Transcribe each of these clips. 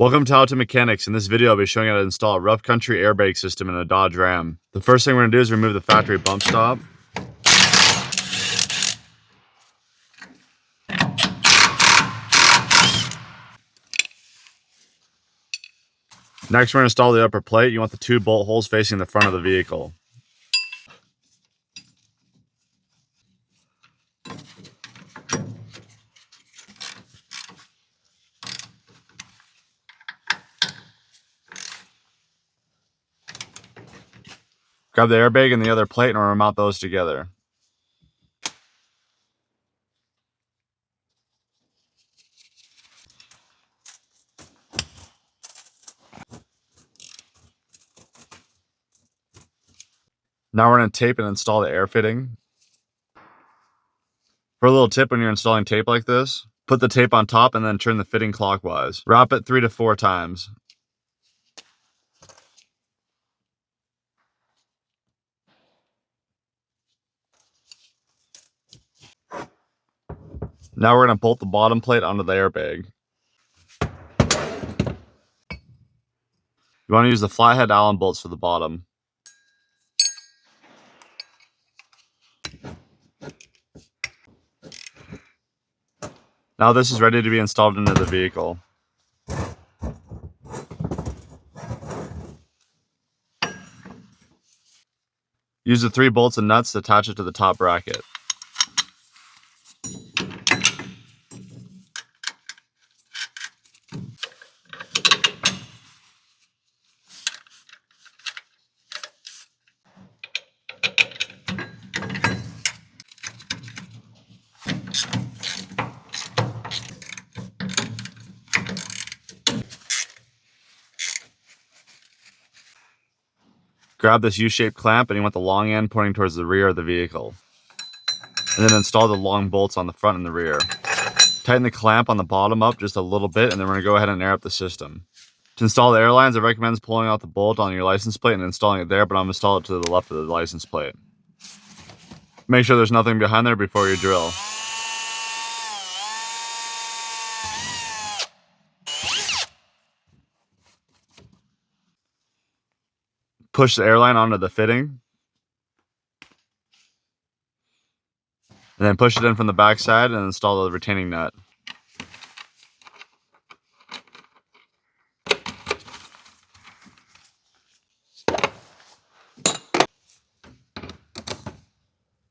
Welcome to How to Mechanics. In this video, I'll be showing you how to install a rough country airbag system in a Dodge Ram. The first thing we're going to do is remove the factory bump stop. Next, we're going to install the upper plate. You want the 2 bolt holes facing the front of the vehicle. Grab the airbag and the other plate and we're going to mount those together. Now we're going to tape and install the air fitting. For a little tip, when you're installing tape like this, put the tape on top and then turn the fitting clockwise. Wrap it 3 to 4 times. Now we're going to bolt the bottom plate onto the airbag. You want to use the flathead Allen bolts for the bottom. Now this is ready to be installed into the vehicle. Use the 3 bolts and nuts to attach it to the top bracket. Grab this U-shaped clamp and you want the long end pointing towards the rear of the vehicle. And then install the long bolts on the front and the rear. Tighten the clamp on the bottom up just a little bit and then we're going to go ahead and air up the system. To install the air lines, I recommend pulling out the bolt on your license plate and installing it there, but I'm going to install it to the left of the license plate. Make sure there's nothing behind there before you drill. Push the airline onto the fitting. And then push it in from the back side and install the retaining nut.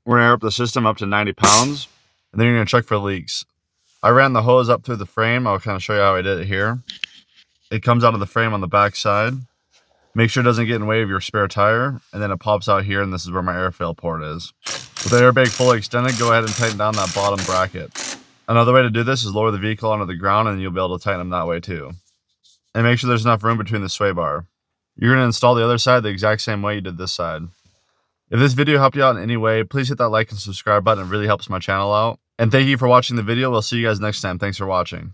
We're going to air up the system up to 90 pounds. And then you're going to check for leaks. I ran the hose up through the frame. I'll kind of show you how I did it here. It comes out of the frame on the back side. Make sure it doesn't get in the way of your spare tire, and then it pops out here, and this is where my airfill port is. With the airbag fully extended, go ahead and tighten down that bottom bracket. Another way to do this is lower the vehicle onto the ground, and you'll be able to tighten them that way too. And make sure there's enough room between the sway bar. You're going to install the other side the exact same way you did this side. If this video helped you out in any way, please hit that like and subscribe button. It really helps my channel out. And thank you for watching the video. We'll see you guys next time. Thanks for watching.